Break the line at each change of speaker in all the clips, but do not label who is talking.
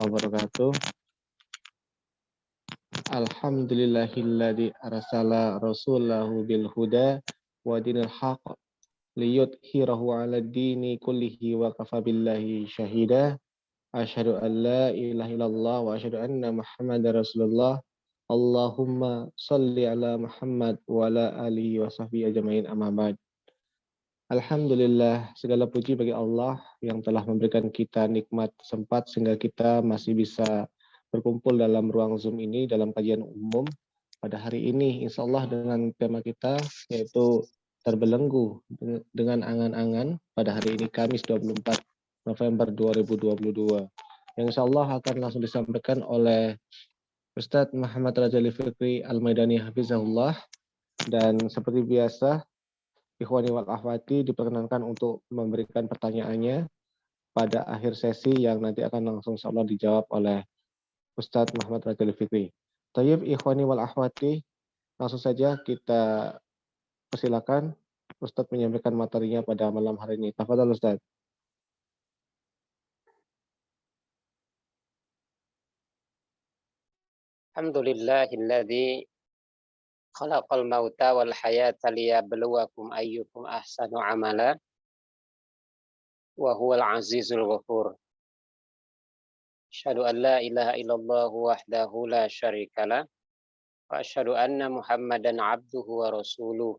wabarakatuh. Alhamdulillahilladzi arsala rasulahu bil huda wa dinil haqq liyudhhirahu 'alad dini kullihi wa kafa billahi syahida. Asyhadu an la ilaha illallah wa asyhadu anna Muhammadar Rasulullah. Allahumma shalli ala Muhammad wa ala alihi wa sahbihi ajmain, amma ba'd. Alhamdulillah, segala puji bagi Allah yang telah memberikan kita nikmat sempat sehingga kita masih bisa berkumpul dalam ruang Zoom ini dalam kajian umum pada hari ini. Insya Allah dengan tema kita yaitu terbelenggu dengan angan-angan pada hari ini Kamis 24 November 2022. Yang insya Allah akan langsung disampaikan oleh Ustadz Muhammad Rajali Fikri Al-Maidani Hafizahullah. Dan seperti biasa, Ikhwani wal akhwati diperkenankan untuk memberikan pertanyaannya pada akhir sesi yang nanti akan langsung insyaallah dijawab oleh Ustadz Muhammad Rajali Fikri. Tayyib ikhwani wal akhwati, langsung saja kita persilakan Ustadz menyampaikan materinya pada malam hari ini. Tafadhal Ustadz.
Alhamdulillahilladzi khalaqal mauta wal hayata liyabluwakum ayyukum ahsanu amala wa huwal azizul ghafur. Asyhadu an la ilaha illallah wahdahu la syarikalah wa asyhadu anna Muhammadan abduhu wa rasuluh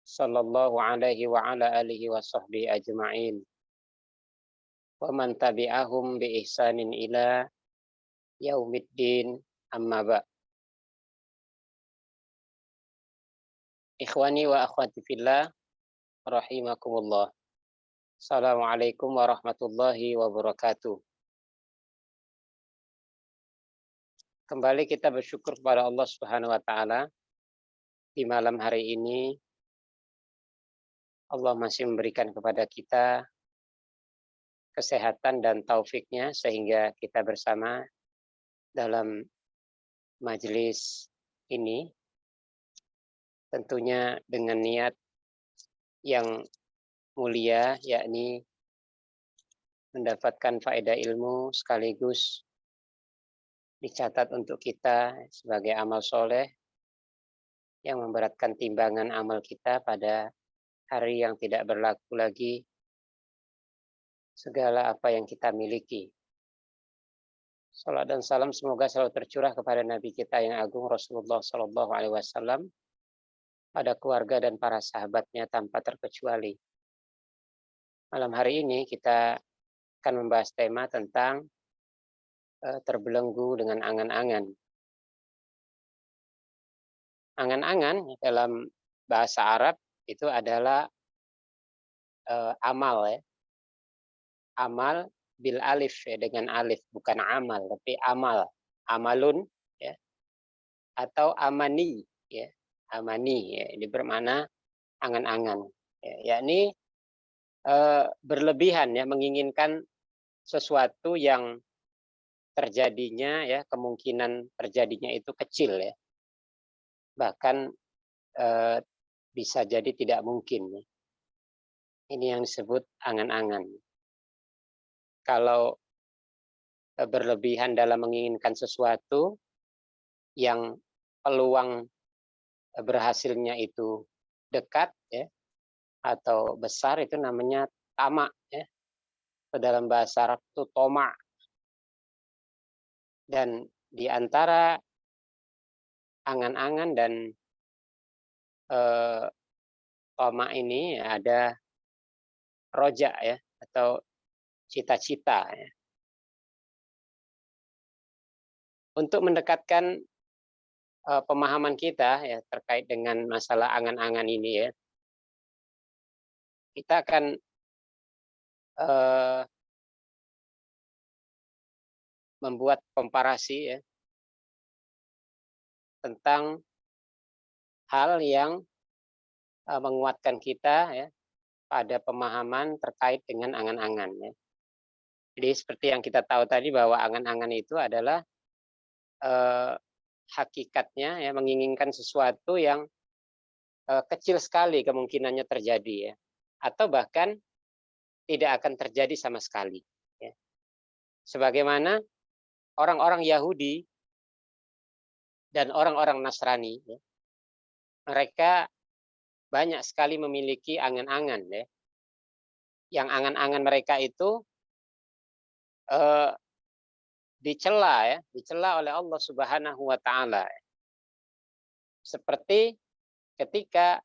sallallahu alaihi wa ala alihi wa sahbihi ajma'in wa man tabi'ahum bi ihsanin ila yaumiddin, amma ba'. Ikhwani wa akhwati fillah rahimakumullah. Assalamualaikum warahmatullahi wabarakatuh. Kembali kita bersyukur kepada Allah Subhanahu wa taala. Di malam hari ini Allah masih memberikan kepada kita kesehatan dan taufiknya sehingga kita bersama dalam majelis ini, tentunya dengan niat yang mulia, yakni mendapatkan faedah ilmu sekaligus dicatat untuk kita sebagai amal soleh yang memberatkan timbangan amal kita pada hari yang tidak berlaku lagi segala apa yang kita miliki. Salat dan salam semoga selalu tercurah kepada Nabi kita yang agung Rasulullah Sallallahu Alaihi Wasallam, pada keluarga dan para sahabatnya tanpa terkecuali. Malam hari ini kita akan membahas tema tentang terbelenggu dengan angan-angan. Angan-angan dalam bahasa Arab itu adalah amal, ya. Amal bil alif, ya, dengan alif, bukan amal tapi amal, amalun, ya, atau amani, ya. Amani, ya, ini bermakna angan-angan, ya, yakni berlebihan, ya, menginginkan sesuatu yang terjadinya, ya, kemungkinan terjadinya itu kecil, ya, bahkan bisa jadi tidak mungkin, ya. Ini yang disebut angan-angan. Kalau berlebihan dalam menginginkan sesuatu yang peluang berhasilnya itu dekat, ya, atau besar, itu namanya tamak, ya. Dalam bahasa Arab itu toma. Dan di antara angan-angan dan toma ini ada roja, ya, atau cita-cita, ya. Untuk mendekatkan pemahaman kita, ya, terkait dengan masalah angan-angan ini, ya, kita akan membuat komparasi, ya, tentang hal yang menguatkan kita, ya, pada pemahaman terkait dengan angan-angan, ya. Jadi seperti yang kita tahu tadi bahwa angan-angan itu adalah hakikatnya, ya, menginginkan sesuatu yang kecil sekali kemungkinannya terjadi, ya, atau bahkan tidak akan terjadi sama sekali, ya. Sebagaimana orang-orang Yahudi dan orang-orang Nasrani, ya, mereka banyak sekali memiliki angan-angan, ya. Yang angan-angan mereka itu eh, dicela oleh Allah Subhanahu wa taala. Seperti ketika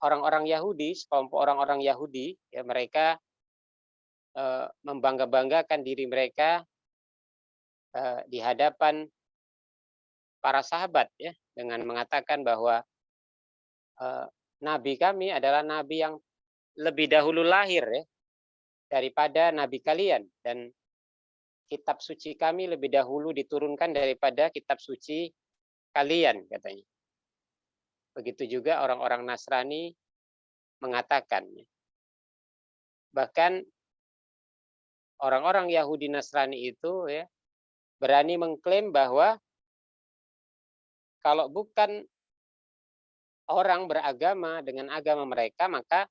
orang-orang Yahudi, sekelompok orang-orang Yahudi, ya mereka membangga-banggakan diri mereka di hadapan para sahabat, ya, dengan mengatakan bahwa nabi kami adalah nabi yang lebih dahulu lahir, ya, daripada nabi kalian, dan kitab suci kami lebih dahulu diturunkan daripada kitab suci kalian, katanya. Begitu juga orang-orang Nasrani mengatakan. Bahkan orang-orang Yahudi Nasrani itu, ya, berani mengklaim bahwa kalau bukan orang beragama dengan agama mereka, maka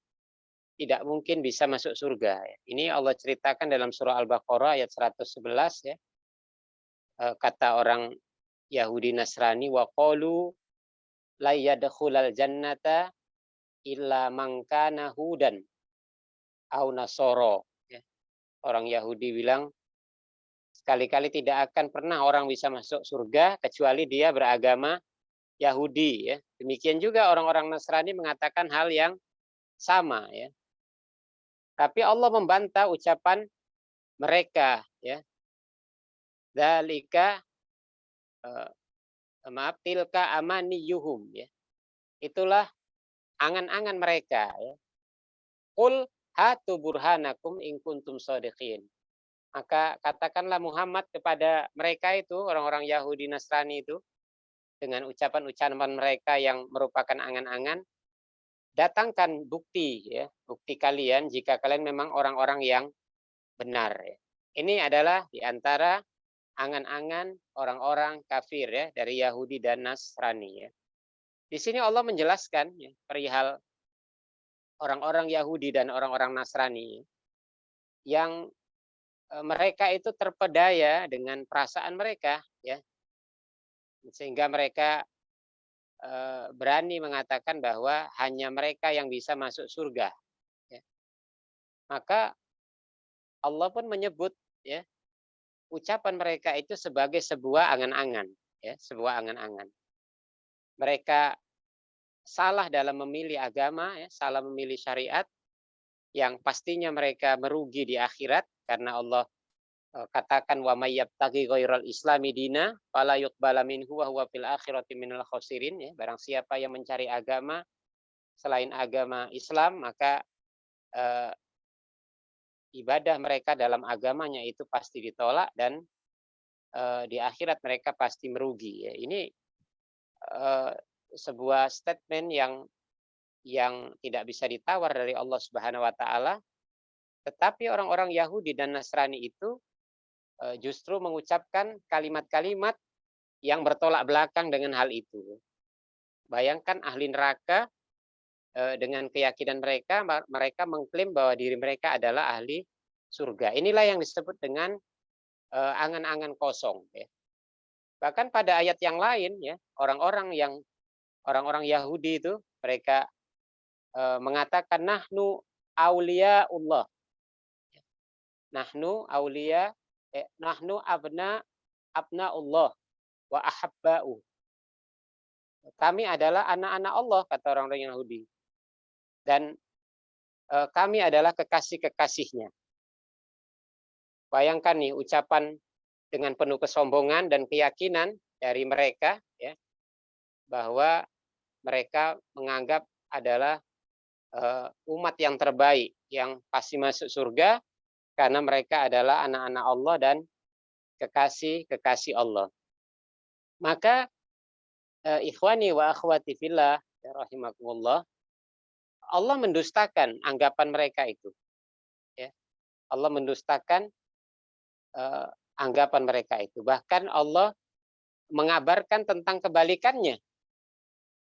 tidak mungkin bisa masuk surga. Ini Allah ceritakan dalam surah Al-Baqarah ayat 111, ya. Kata orang Yahudi Nasrani, wa qalu la yadkhulal jannata illa man kana hudan au nasoro. Orang Yahudi bilang, sekali-kali tidak akan pernah orang bisa masuk surga kecuali dia beragama Yahudi, ya. Demikian juga orang-orang Nasrani mengatakan hal yang sama, ya. Tapi Allah membantah ucapan mereka, ya. Dzalika tilka amaniyuhum, ya. Itulah angan-angan mereka, ya. Qul hatu burhanakum in kuntum shadiqin. Maka katakanlah Muhammad kepada mereka itu, orang-orang Yahudi Nasrani itu, dengan ucapan-ucapan mereka yang merupakan angan-angan, datangkan bukti, ya, bukti kalian jika kalian memang orang-orang yang benar, ya. Ini adalah di antara angan-angan orang-orang kafir, ya, dari Yahudi dan Nasrani, ya. Di sini Allah menjelaskan, ya, perihal orang-orang Yahudi dan orang-orang Nasrani yang mereka itu terpedaya dengan perasaan mereka, ya, sehingga mereka berani mengatakan bahwa hanya mereka yang bisa masuk surga, ya. Maka Allah pun menyebut, ya, ucapan mereka itu sebagai sebuah angan-angan, ya, sebuah angan-angan. Mereka salah dalam memilih agama, ya, salah memilih syariat, yang pastinya mereka merugi di akhirat, karena Allah katakan wa may yabtaghi ghairal islami dina fala yuqbala minhu wa huwa fil akhirati minal khasirin, ya. Barang siapa yang mencari agama selain agama Islam, maka ibadah mereka dalam agamanya itu pasti ditolak, dan di akhirat mereka pasti merugi, ya. Ini sebuah statement yang tidak bisa ditawar dari Allah Subhanahu wa taala. Tetapi orang-orang Yahudi dan Nasrani itu justru mengucapkan kalimat-kalimat yang bertolak belakang dengan hal itu. Bayangkan ahli neraka, dengan keyakinan mereka, mereka mengklaim bahwa diri mereka adalah ahli surga. Inilah yang disebut dengan angan-angan kosong, ya. Bahkan pada ayat yang lain, ya, orang-orang Yahudi itu mereka mengatakan nahnu auliyaullah. Nahnu auliya, nahnu abnaullah wa ahabba'u. Kami adalah anak-anak Allah, kata orang-orang Yahudi. Dan kami adalah kekasih-kekasihnya. Bayangkan nih ucapan dengan penuh kesombongan dan keyakinan dari mereka, ya, bahwa mereka menganggap adalah umat yang terbaik yang pasti masuk surga karena mereka adalah anak-anak Allah dan kekasih-kekasih Allah. Maka ikhwani wa akhwati fillah, ya rahimakumullah, Allah mendustakan anggapan mereka itu, ya. Allah mendustakan anggapan mereka itu. Bahkan Allah mengabarkan tentang kebalikannya,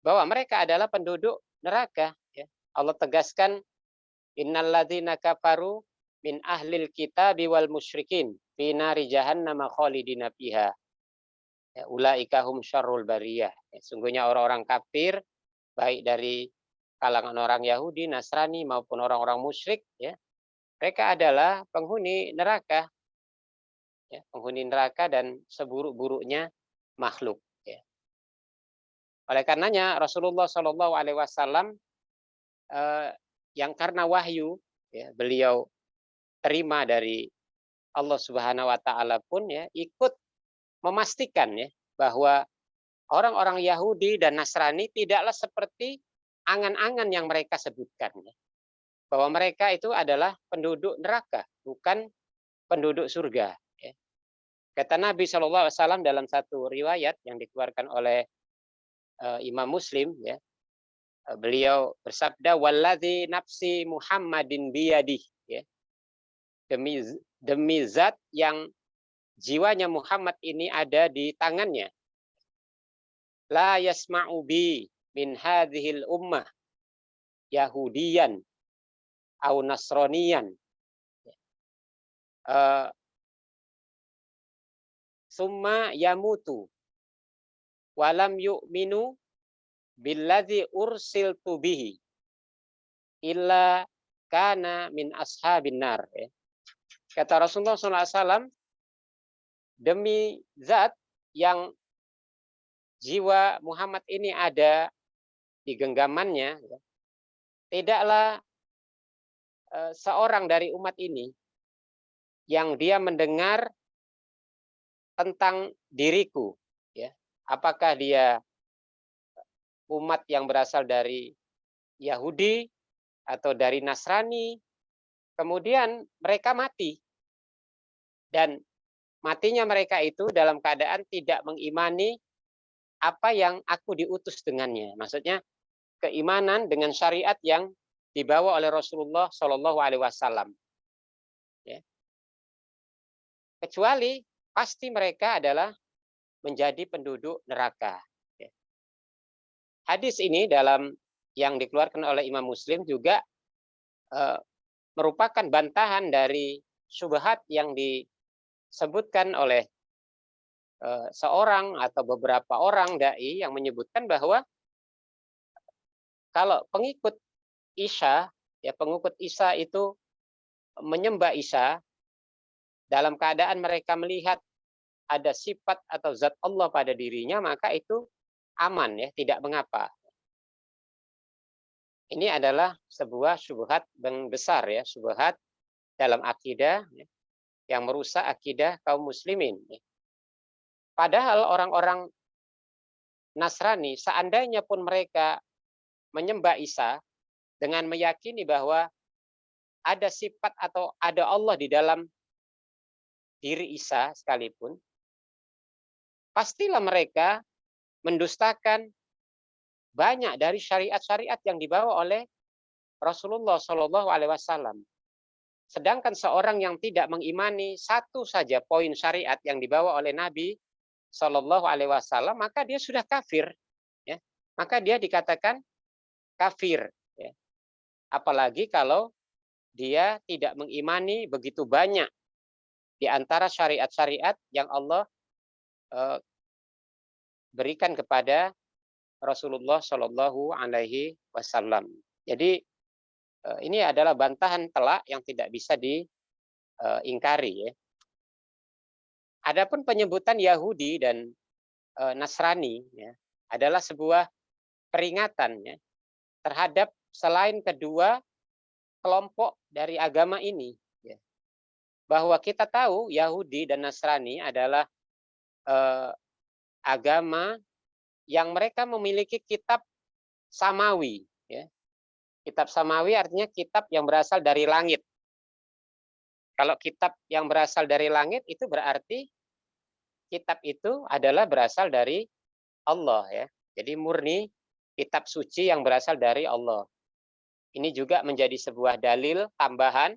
bahwa mereka adalah penduduk neraka, ya. Allah tegaskan innalladzina kafaru min ahlil kitabi wal musyrikin fi nari jahannam khalidina fiha. Ya, ulaika hum syarrul bariyah. Ya, sungguhnya orang-orang kafir baik dari kalangan orang Yahudi, Nasrani maupun orang-orang musyrik, ya, mereka adalah penghuni neraka, ya, penghuni neraka dan seburuk-buruknya makhluk. Ya. Oleh karenanya Rasulullah Shallallahu Alaihi Wasallam yang karena wahyu, ya, beliau terima dari Allah Subhanahu Wa Taala pun, ya, ikut memastikan, ya, bahwa orang-orang Yahudi dan Nasrani tidaklah seperti angan-angan yang mereka sebutkan, ya. Bahwa mereka itu adalah penduduk neraka, bukan penduduk surga. Ya. Kata Nabi SAW dalam satu riwayat yang dikeluarkan oleh Imam Muslim, ya, beliau bersabda, "Walladzi nafsi Muhammadin biyadih." Ya. Demi zat yang jiwanya Muhammad ini ada di tangannya. La yasma'u bi min hadhil ummah Yahudiyan au Nasroniyan. Summa yamutu walam yu'minu billadzi ursiltu bihi illa kana min ashabin nar. Kata Rasulullah SAW, demi zat yang jiwa Muhammad ini ada di genggamannya, tidaklah seorang dari umat ini yang dia mendengar tentang diriku, ya, apakah dia umat yang berasal dari Yahudi atau dari Nasrani, kemudian mereka mati, dan matinya mereka itu dalam keadaan tidak mengimani apa yang aku diutus dengannya. Maksudnya keimanan dengan syariat yang dibawa oleh Rasulullah Shallallahu Alaihi Wasallam. Ya. Kecuali pasti mereka adalah menjadi penduduk neraka. Ya. Hadis ini dalam yang dikeluarkan oleh Imam Muslim juga merupakan bantahan dari syubhat yang disebutkan oleh seorang atau beberapa orang dai yang menyebutkan bahwa kalau pengikut Isa, ya, pengikut Isa itu menyembah Isa dalam keadaan mereka melihat ada sifat atau zat Allah pada dirinya, maka itu aman, ya, tidak mengapa. Ini adalah sebuah syubhat yang besar, ya, syubhat dalam akidah, ya, yang merusak akidah kaum muslimin. Ya. Padahal orang-orang Nasrani, seandainya pun mereka menyembah Isa dengan meyakini bahwa ada sifat atau ada Allah di dalam diri Isa sekalipun, pastilah mereka mendustakan banyak dari syariat-syariat yang dibawa oleh Rasulullah Shallallahu Alaihi Wasallam. Sedangkan seorang yang tidak mengimani satu saja poin syariat yang dibawa oleh Nabi Shallallahu Alaihi Wasallam, maka dia sudah kafir. Ya. Maka dia dikatakan kafir. Ya. Apalagi kalau dia tidak mengimani begitu banyak di antara syariat-syariat yang Allah berikan kepada Rasulullah Shallallahu Alaihi Wasallam. Jadi ini adalah bantahan telak yang tidak bisa diingkari. Ya. Adapun penyebutan Yahudi dan Nasrani, ya, adalah sebuah peringatan, ya, terhadap selain kedua kelompok dari agama ini. Ya. Bahwa kita tahu Yahudi dan Nasrani adalah agama yang mereka memiliki kitab samawi. Ya. Kitab samawi artinya kitab yang berasal dari langit. Kalau kitab yang berasal dari langit itu berarti kitab itu adalah berasal dari Allah, ya. Jadi murni kitab suci yang berasal dari Allah. Ini juga menjadi sebuah dalil tambahan,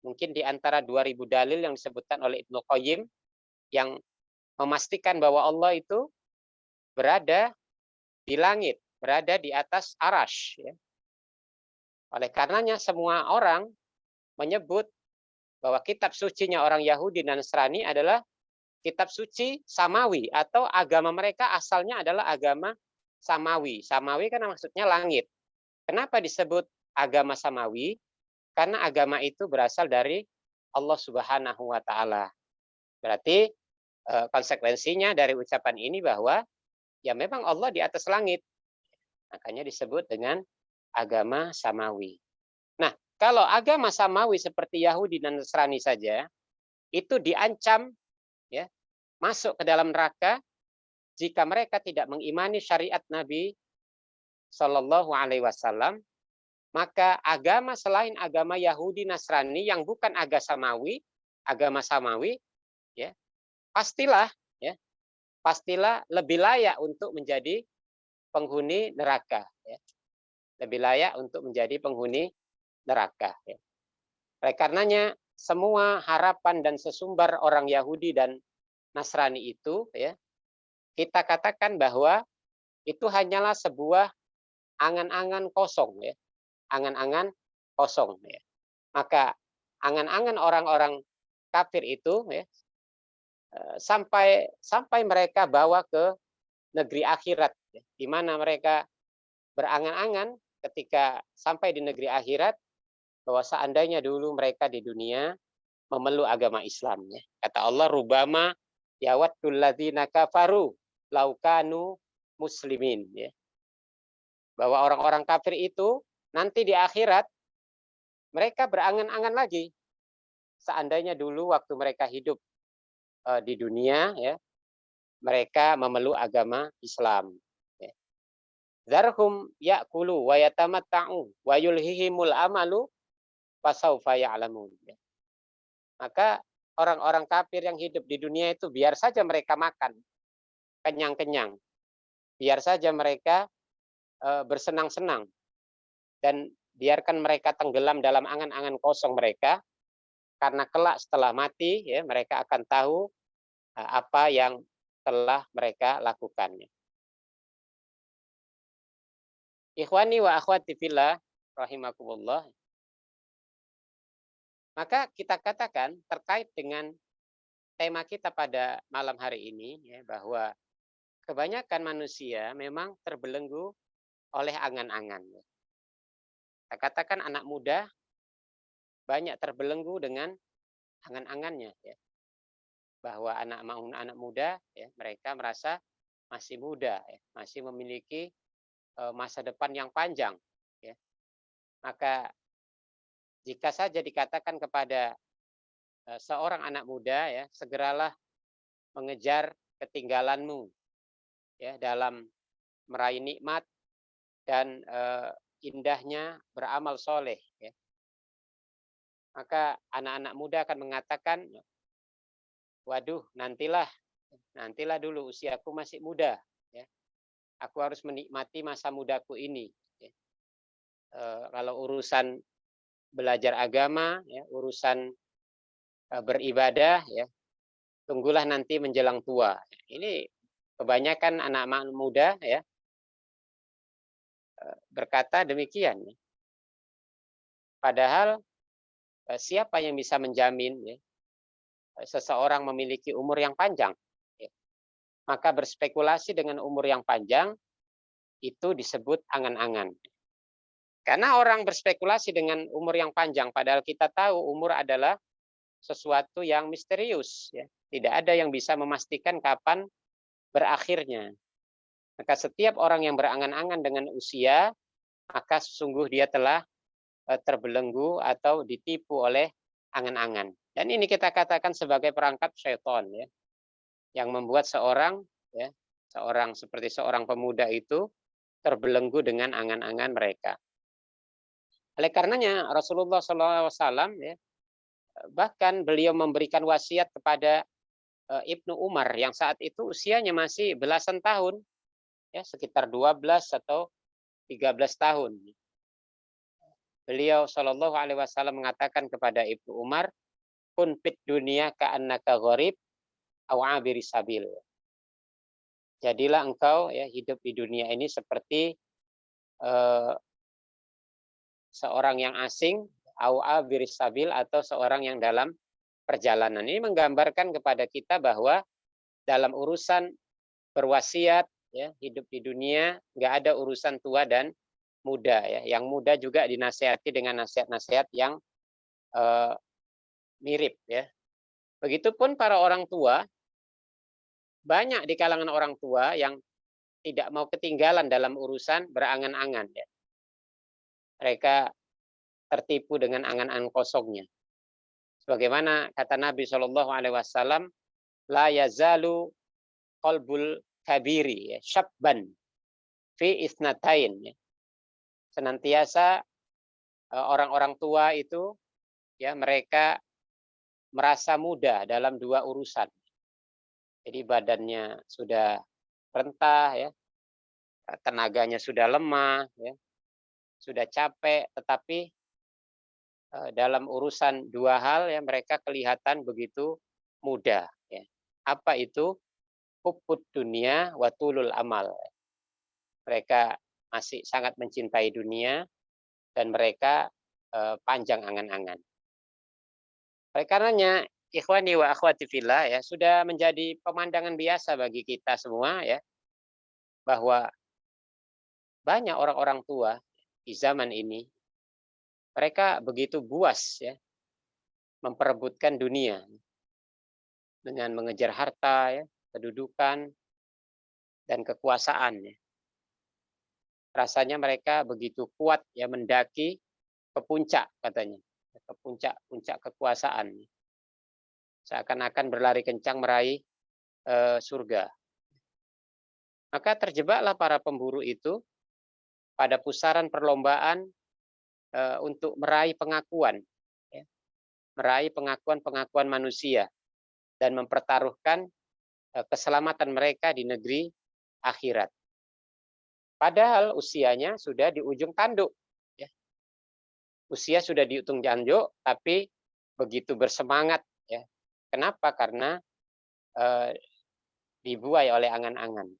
mungkin di antara 2000 dalil yang disebutkan oleh Ibnu Qayyim yang memastikan bahwa Allah itu berada di langit, berada di atas arash. Ya. Oleh karenanya semua orang menyebut bahwa kitab sucinya orang Yahudi dan Nasrani adalah kitab suci samawi, atau agama mereka asalnya adalah agama samawi. Samawi kan maksudnya langit. Kenapa disebut agama samawi? Karena agama itu berasal dari Allah Subhanahu wa taala. Berarti konsekuensinya dari ucapan ini bahwa ya memang Allah di atas langit. Makanya disebut dengan agama samawi. Nah, kalau agama samawi seperti Yahudi dan Nasrani saja itu diancam ya masuk ke dalam neraka jika mereka tidak mengimani syariat Nabi Shallallahu Alaihi Wasallam, maka agama selain agama Yahudi Nasrani yang bukan agama samawi, ya pastilah lebih layak untuk menjadi penghuni neraka, ya. Lebih layak untuk menjadi penghuni neraka. Ya. Oleh karenanya semua harapan dan sesumbar orang Yahudi dan Nasrani itu, ya, kita katakan bahwa itu hanyalah sebuah angan-angan kosong, ya, angan-angan kosong. Ya. Maka angan-angan orang-orang kafir itu, ya, sampai mereka bawa ke negeri akhirat, ya, di mana mereka berangan-angan ketika sampai di negeri akhirat bahwa seandainya dulu mereka di dunia memeluk agama Islam. Ya. Kata Allah, rubama yawaddul ladzina kafaru laukanu muslimin. Ya. Bahwa orang-orang kafir itu nanti di akhirat mereka berangan-angan lagi. Seandainya dulu waktu mereka hidup di dunia, ya, mereka memeluk agama Islam. Ya. Zarhum ya'kulu wa yatamatta'u wa yulhihimul amalu fasaufa ya'lamun. Ya. Maka orang-orang kafir yang hidup di dunia itu biar saja mereka makan kenyang-kenyang, biar saja mereka bersenang-senang, dan biarkan mereka tenggelam dalam angan-angan kosong mereka, karena kelak setelah mati, ya, mereka akan tahu apa yang telah mereka lakukan. Ikhwani wa akhwati fillah rahimakumullah. Maka kita katakan terkait dengan tema kita pada malam hari ini, ya, bahwa kebanyakan manusia memang terbelenggu oleh angan-angan. Kita katakan anak muda banyak terbelenggu dengan angan-angannya, ya. Bahwa anak muda, ya, mereka merasa masih muda, ya, masih memiliki masa depan yang panjang. Ya. Maka jika saja dikatakan kepada seorang anak muda, ya, segeralah mengejar ketinggalanmu, ya, dalam meraih nikmat dan indahnya beramal soleh. Ya. Maka anak-anak muda akan mengatakan, waduh, nantilah dulu, usiaku masih muda. Ya. Aku harus menikmati masa mudaku ini. Ya. Kalau urusan belajar agama, ya, urusan beribadah, ya, tunggulah nanti menjelang tua. Ini kebanyakan anak muda, ya, berkata demikian. Ya. Padahal siapa yang bisa menjamin, ya, seseorang memiliki umur yang panjang? Ya. Maka berspekulasi dengan umur yang panjang itu disebut angan-angan. Karena orang berspekulasi dengan umur yang panjang, padahal kita tahu umur adalah sesuatu yang misterius. Ya. Tidak ada yang bisa memastikan kapan berakhirnya. Maka setiap orang yang berangan-angan dengan usia, maka sesungguh dia telah terbelenggu atau ditipu oleh angan-angan. Dan ini kita katakan sebagai perangkap syaitan, ya, yang membuat seorang, ya, seperti seorang pemuda itu terbelenggu dengan angan-angan mereka. Oleh karenanya Rasulullah SAW, ya, bahkan beliau memberikan wasiat kepada Ibnu Umar yang saat itu usianya masih belasan tahun, ya, sekitar 12 atau 13 tahun. Beliau Shallallahu Alaihi Wasallam mengatakan kepada Ibnu Umar, kun fit dunia ka'annaka gharib aw abiri sabil. Jadilah engkau, ya, hidup di dunia ini seperti seorang yang asing au abiris sabil, atau seorang yang dalam perjalanan. Ini menggambarkan kepada kita bahwa dalam urusan berwasiat, ya, hidup di dunia nggak ada urusan tua dan muda, ya. Yang muda juga dinasihati dengan nasihat-nasihat yang mirip, ya. Begitupun para orang tua, banyak di kalangan orang tua yang tidak mau ketinggalan dalam urusan berangan-angan, ya. Mereka tertipu dengan angan-angan kosongnya. Sebagaimana kata Nabi Shallallahu Alaihi Wasallam, la yazalu qalbul kabiri, ya, syabban fi isnatain, ya. Senantiasa orang-orang tua itu, ya, mereka merasa muda dalam dua urusan. Jadi badannya sudah rentah, ya, tenaganya sudah lemah, ya, sudah capek, tetapi dalam urusan dua hal, ya, mereka kelihatan begitu muda, ya. Apa itu? Hubbud dunia wa tulul amal. Mereka masih sangat mencintai dunia dan mereka panjang angan-angan. Oleh karenanya, ikhwani wa akhwati fillah, ya, sudah menjadi pemandangan biasa bagi kita semua, ya, bahwa banyak orang-orang tua di zaman ini, mereka begitu buas, ya, memperebutkan dunia dengan mengejar harta, ya, kedudukan, dan kekuasaan, ya. Rasanya mereka begitu kuat, ya, mendaki ke puncak, katanya, ke puncak kekuasaan, seakan-akan berlari kencang meraih surga. Maka terjebaklah para pemburu itu pada pusaran perlombaan untuk meraih pengakuan, ya, meraih pengakuan manusia dan mempertaruhkan keselamatan mereka di negeri akhirat. Padahal usianya sudah di ujung tanduk, ya. Usia sudah di ujung tanduk, tapi begitu bersemangat, ya. Kenapa? Karena dibuai oleh angan-angan.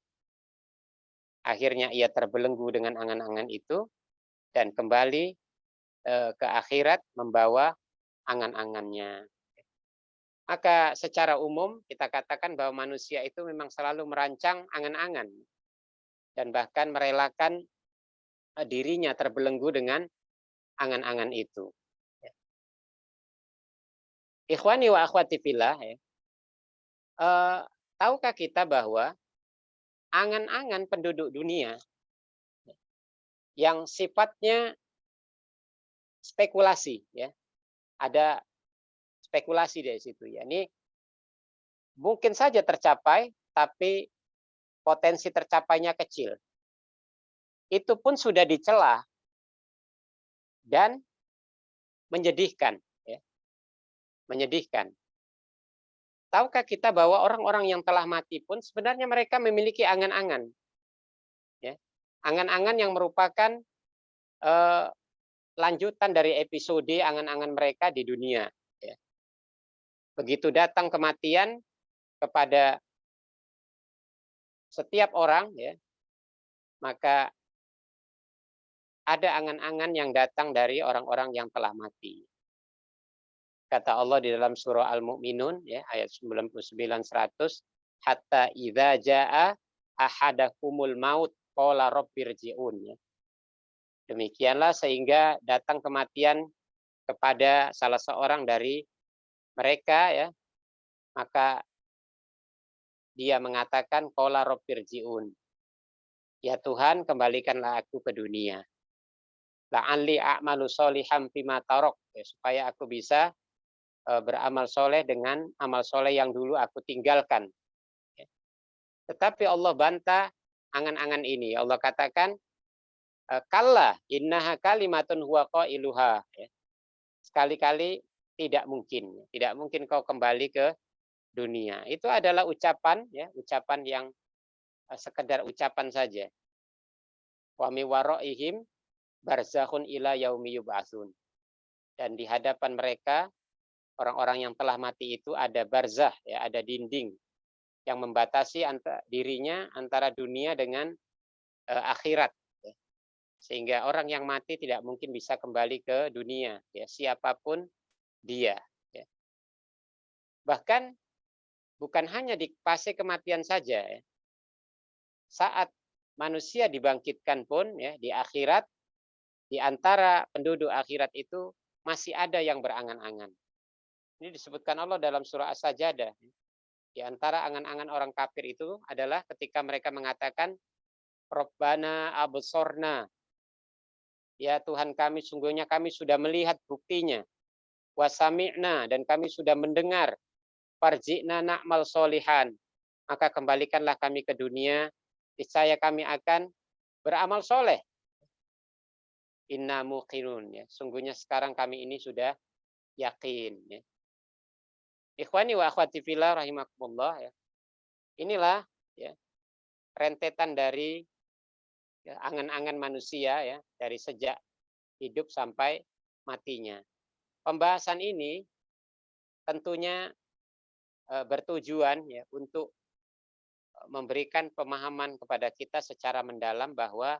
Akhirnya ia terbelenggu dengan angan-angan itu dan kembali ke akhirat membawa angan-angannya. Maka secara umum kita katakan bahwa manusia itu memang selalu merancang angan-angan dan bahkan merelakan dirinya terbelenggu dengan angan-angan itu. Ikhwani wa akhwati fillah, ya, tahukah kita bahwa angan-angan penduduk dunia yang sifatnya spekulasi, ya, ada spekulasi dari situ, ya. Ini mungkin saja tercapai, tapi potensi tercapainya kecil. Itu pun sudah dicela dan menyedihkan, ya. Menyedihkan. Tahukah kita bahwa orang-orang yang telah mati pun sebenarnya mereka memiliki angan-angan, ya. Angan-angan yang merupakan lanjutan dari episode angan-angan mereka di dunia, ya. Begitu datang kematian kepada setiap orang, ya, maka ada angan-angan yang datang dari orang-orang yang telah mati. Kata Allah di dalam surah Al-Mu'minun, ya, ayat 99-100, hatta idza jaa ahadakumul maut qala rabbirji'un, ya. Demikianlah sehingga datang kematian kepada salah seorang dari mereka, ya, maka dia mengatakan qala rabbirji'un, ya Tuhan, kembalikanlah aku ke dunia. La'alli a'malu sholihan fima tarok, ya, supaya aku bisa beramal soleh dengan amal soleh yang dulu aku tinggalkan. Ya. Tetapi Allah bantah angan-angan ini. Allah katakan, kalla innaha kalimatun huwa qailuha, ya. Sekali-kali tidak mungkin kau kembali ke dunia. Itu adalah ucapan, ya, ucapan yang sekedar ucapan saja. Wa mi waraihim barzakhun ila yaumi yub'atsun. Dan di hadapan mereka orang-orang yang telah mati itu ada barzah, ya, ada dinding yang membatasi dirinya antara dunia dengan akhirat, ya. Sehingga orang yang mati tidak mungkin bisa kembali ke dunia, ya, siapapun dia. Ya. Bahkan bukan hanya di fase kematian saja, ya. Saat manusia dibangkitkan pun, ya, di akhirat, di antara penduduk akhirat itu masih ada yang berangan-angan. Ini disebutkan Allah dalam surah As-Sajdah. Di antara angan-angan orang kafir itu adalah ketika mereka mengatakan, Rabbana absorna, ya Tuhan kami, sungguhnya kami sudah melihat buktinya. Wasami'na, dan kami sudah mendengar. Farji'na na'mal solihan, maka kembalikanlah kami ke dunia, niscaya kami akan beramal soleh. Inna muqinun, ya. Sungguhnya sekarang kami ini sudah yakin. Ya. Ikhwani wa akhwati fillah rahimakumullah, ya. Inilah, ya, rentetan dari, ya, angan-angan manusia, ya, dari sejak hidup sampai matinya. Pembahasan ini tentunya bertujuan, ya, untuk memberikan pemahaman kepada kita secara mendalam bahwa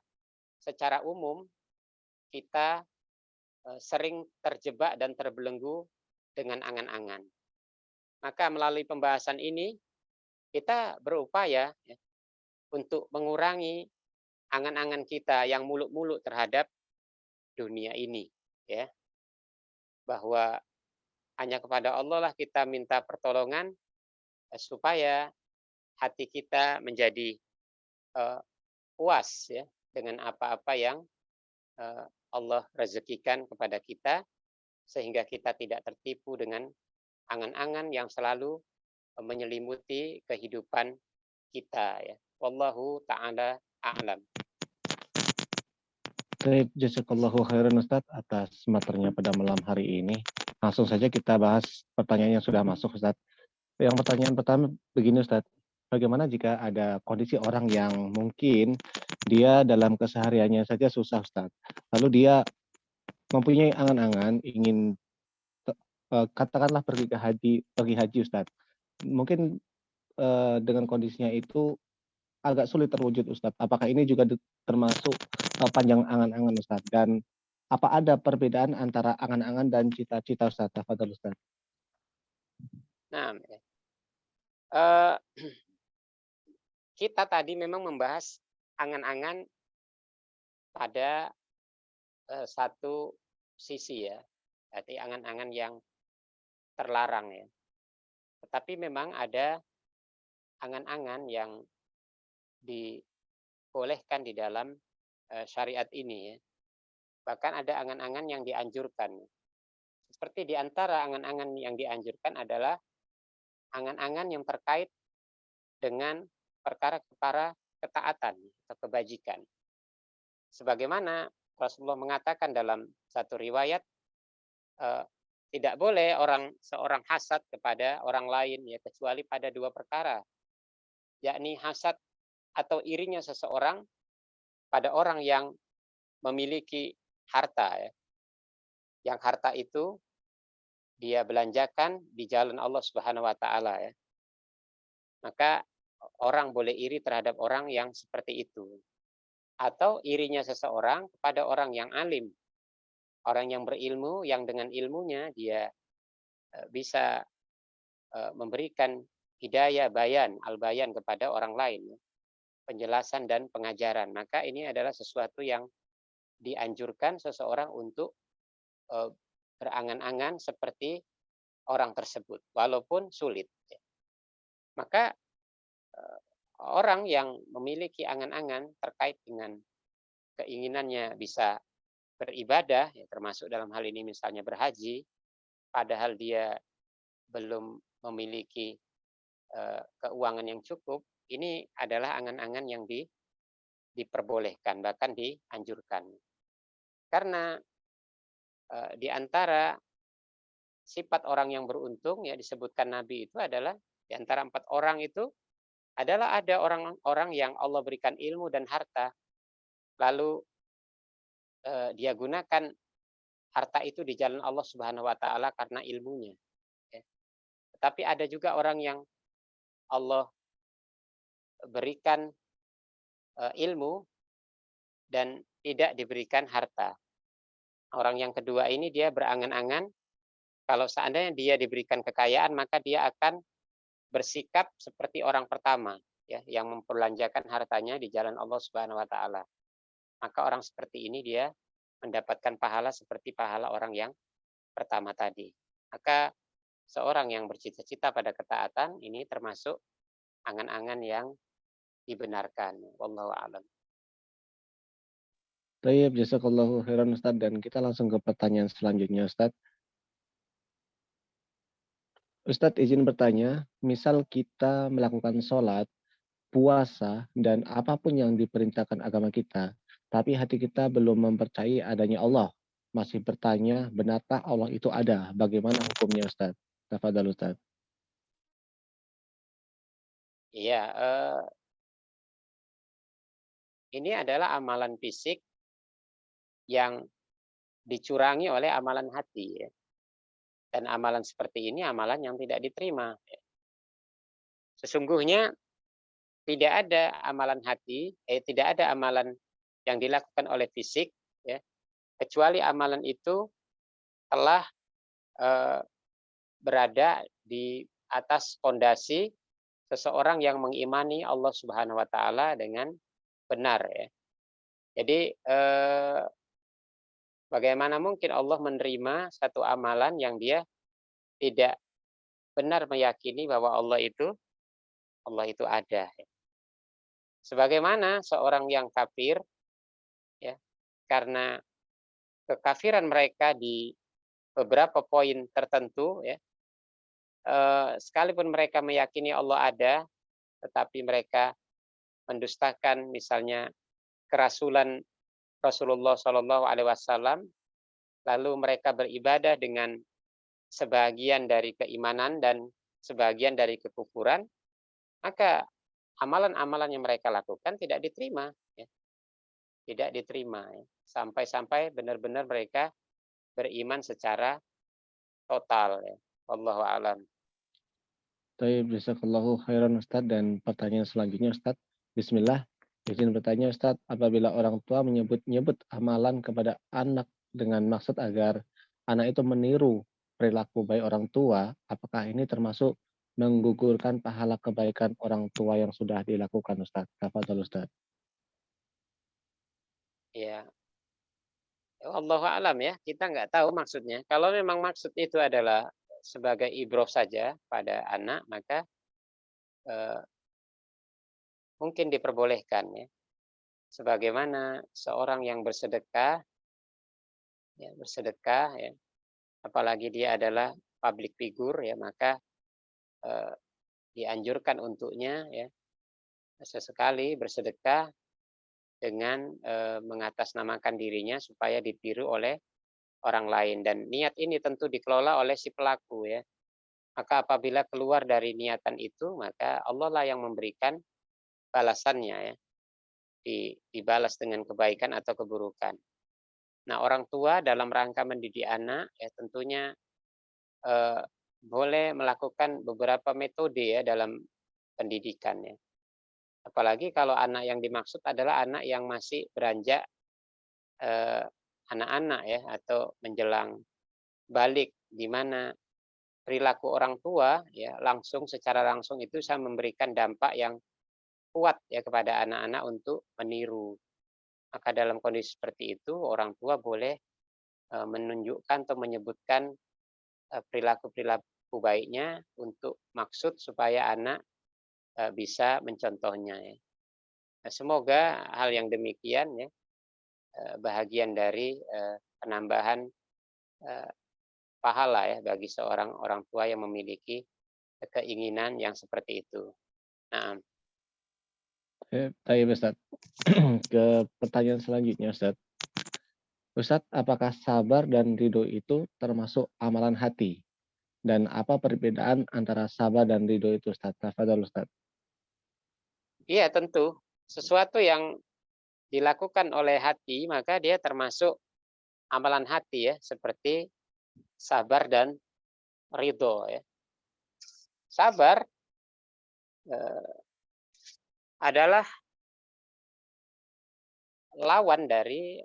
secara umum kita sering terjebak dan terbelenggu dengan angan-angan. Maka melalui pembahasan ini kita berupaya, ya, untuk mengurangi angan-angan kita yang muluk-muluk terhadap dunia ini, ya. Bahwa hanya kepada Allah lah kita minta pertolongan supaya hati kita menjadi puas, ya, dengan apa-apa yang Allah rezekikan kepada kita, sehingga kita tidak tertipu dengan angan-angan yang selalu menyelimuti kehidupan kita, ya. Wallahu ta'ala a'lam.
Baik, jazakallahu khairan Ustadz atas materinya pada malam hari ini. Langsung saja kita bahas pertanyaan yang sudah masuk, Ustadz. Yang pertanyaan pertama begini, Ustadz. Bagaimana jika ada kondisi orang yang mungkin dia dalam kesehariannya saja susah, Ustadz. Lalu dia mempunyai angan-angan ingin katakanlah pergi haji, Ustadz. Mungkin dengan kondisinya itu agak sulit terwujud, Ustadz. Apakah ini juga termasuk panjang angan-angan, Ustadz? Dan apa ada perbedaan antara angan-angan dan cita-cita, Ustadz? Tafadhol, Ustadz.
Nah, kita tadi memang membahas angan-angan pada satu sisi, ya, berarti angan-angan yang terlarang, ya. Tetapi memang ada angan-angan yang dibolehkan di dalam syariat ini, ya. Bahkan ada angan-angan yang dianjurkan. Seperti di antara angan-angan yang dianjurkan adalah angan-angan yang terkait dengan perkara-perkara ketaatan atau kebajikan. Sebagaimana Rasulullah mengatakan dalam satu riwayat, tidak boleh seorang hasad kepada orang lain, ya, kecuali pada dua perkara, yakni hasad atau irinya seseorang pada orang yang memiliki harta, ya. Yang harta itu dia belanjakan di jalan Allah Subhanahu wa taala, ya. Maka orang boleh iri terhadap orang yang seperti itu. Atau irinya seseorang kepada orang yang alim, orang yang berilmu, yang dengan ilmunya dia bisa memberikan hidayah bayan, al-bayan kepada orang lain, ya. Penjelasan dan pengajaran. Maka ini adalah sesuatu yang dianjurkan seseorang untuk berangan-angan seperti orang tersebut, walaupun sulit. Maka orang yang memiliki angan-angan terkait dengan keinginannya bisa beribadah, ya, termasuk dalam hal ini misalnya berhaji, padahal dia belum memiliki keuangan yang cukup, ini adalah angan-angan yang diperbolehkan, bahkan dianjurkan. Karena di antara sifat orang yang beruntung, ya, disebutkan Nabi itu adalah di antara 4 orang itu adalah ada orang-orang yang Allah berikan ilmu dan harta, lalu dia gunakan harta itu di jalan Allah Subhanahu wa taala karena ilmunya, ya. Tetapi ada juga orang yang Allah berikan ilmu dan tidak diberikan harta. Orang yang kedua ini dia berangan-angan kalau seandainya dia diberikan kekayaan maka dia akan bersikap seperti orang pertama ya yang memperlanjakan hartanya di jalan Allah Subhanahu wa taala. Maka orang seperti ini dia mendapatkan pahala seperti pahala orang yang pertama tadi. Maka seorang yang bercita-cita pada ketaatan ini termasuk angan-angan yang dibenarkan. Wallahu a'lam.
Tayyib, jazakallahu khairan Ustaz, dan kita langsung ke pertanyaan selanjutnya Ustaz. Ustadz izin bertanya, misal kita melakukan sholat, puasa, dan apapun yang diperintahkan agama kita, tapi hati kita belum mempercayai adanya Allah. Masih bertanya, benarkah Allah itu ada? Bagaimana hukumnya Ustadz? Tafadhal Ustadz.
Iya, ini adalah amalan fisik yang dicurangi oleh amalan hati. Ya. Dan amalan seperti ini amalan yang tidak diterima. Ya. Sesungguhnya tidak ada amalan hati, tidak ada amalan yang dilakukan oleh fisik, ya, kecuali amalan itu telah berada di atas fondasi seseorang yang mengimani Allah Subhanahu wa taala dengan benar ya. Jadi bagaimana mungkin Allah menerima satu amalan yang dia tidak benar meyakini bahwa Allah itu ada. Ya. Sebagaimana seorang yang kafir ya, karena kekafiran mereka di beberapa poin tertentu ya, sekalipun mereka meyakini Allah ada, tetapi mereka mendustakan misalnya kerasulan Rasulullah Shallallahu Alaihi Wasallam, lalu mereka beribadah dengan sebagian dari keimanan dan sebagian dari kekufuran, maka amalan-amalan yang mereka lakukan tidak diterima, ya. Tidak diterima, ya. Sampai-sampai benar-benar mereka beriman secara total. Ya. Wallahu a'lam.
Tayyib, jazakallahu khairan Ustadz, dan pertanyaan selanjutnya Ustadz. Bismillah, izin bertanya Ustadz, apabila orang tua menyebut-nyebut amalan kepada anak dengan maksud agar anak itu meniru perilaku baik orang tua, apakah ini termasuk menggugurkan pahala kebaikan orang tua yang sudah dilakukan Ustadz? Tafadhol Ustadz.
Ya, wallahu a'lam ya. Kita nggak tahu maksudnya. Kalau memang maksud itu adalah sebagai ibroh saja pada anak, maka mungkin diperbolehkan ya. Sebagaimana seorang yang bersedekah ya, apalagi dia adalah public figure ya, maka dianjurkan untuknya ya sesekali bersedekah dengan mengatasnamakan dirinya supaya ditiru oleh orang lain, dan niat ini tentu dikelola oleh si pelaku ya. Maka apabila keluar dari niatan itu, maka Allah lah yang memberikan balasannya ya. Dibalas dengan kebaikan atau keburukan. Nah, orang tua dalam rangka mendidik anak ya tentunya boleh melakukan beberapa metode ya dalam pendidikan ya. Apalagi kalau anak yang dimaksud adalah anak yang masih beranjak anak-anak ya atau menjelang balik, di mana perilaku orang tua ya secara langsung itu bisa memberikan dampak yang kuat ya kepada anak-anak untuk meniru. Maka dalam kondisi seperti itu orang tua boleh menunjukkan atau menyebutkan perilaku-perilaku baiknya untuk maksud supaya anak bisa mencontohnya ya. Nah, semoga hal yang demikian ya bahagian dari penambahan pahala ya bagi seorang orang tua yang memiliki keinginan yang seperti itu. Nah,
Tayyib Ustadz. Ke pertanyaan selanjutnya Ustadz. Ustadz, apakah sabar dan ridho itu termasuk amalan hati? Dan apa perbedaan antara sabar dan ridho itu Ustadz? Tafadhol Ustadz.
iya tentu sesuatu yang dilakukan oleh hati maka dia termasuk amalan hati ya, seperti sabar dan ridho ya. Sabar adalah lawan dari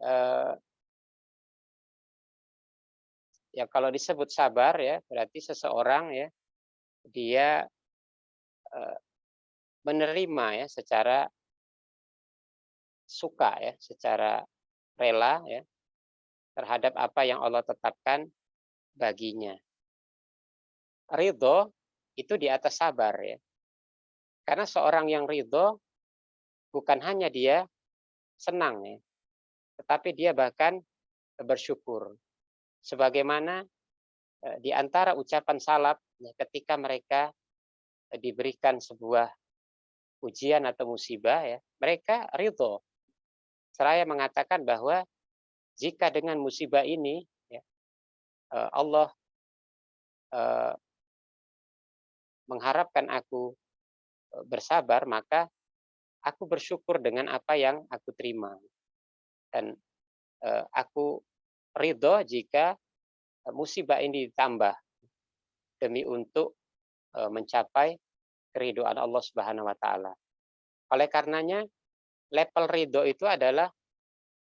ya kalau disebut sabar ya berarti seseorang ya dia eh, menerima ya secara suka ya, secara rela ya terhadap apa yang Allah tetapkan baginya. Ridho itu di atas sabar ya. Karena seorang yang ridho bukan hanya dia senang ya, tetapi dia bahkan bersyukur. Sebagaimana di antara ucapan salaf ya, ketika mereka diberikan sebuah ujian atau musibah ya, mereka ridho. Seraya mengatakan bahwa jika dengan musibah ini ya, Allah eh, mengharapkan aku bersabar, maka aku bersyukur dengan apa yang aku terima. Dan aku ridho jika musibah ini ditambah demi untuk mencapai keridhaan Allah Subhanahu wa taala. Oleh karenanya level ridho itu adalah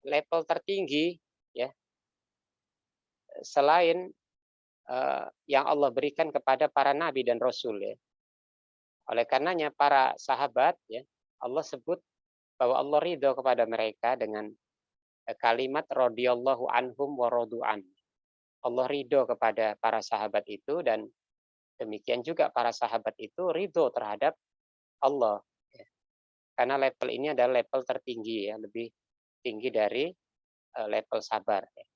level tertinggi ya selain yang Allah berikan kepada para nabi dan rasul ya. Oleh karenanya para sahabat ya Allah sebut bahwa Allah ridho kepada mereka dengan kalimat radhiyallahu anhum wa radu'an. Allah ridho kepada para sahabat itu dan demikian juga para sahabat itu ridho terhadap Allah. Ya. Karena level ini adalah level tertinggi ya, lebih tinggi dari level sabar. Ya.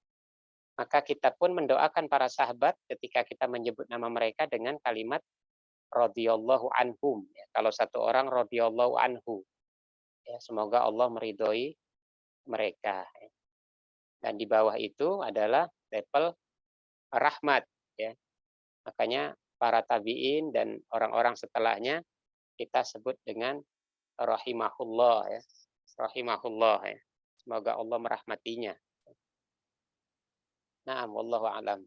Maka kita pun mendoakan para sahabat ketika kita menyebut nama mereka dengan kalimat radhiyallahu anhum. Ya. Kalau satu orang radhiyallahu anhu, ya, semoga Allah meridhoi mereka. Ya. Dan di bawah itu adalah level rahmat. Ya. Makanya para tabi'in dan orang-orang setelahnya kita sebut dengan rahimahullah ya. Rahimahullah ya. Semoga Allah merahmatinya. Naam, wallahu alam.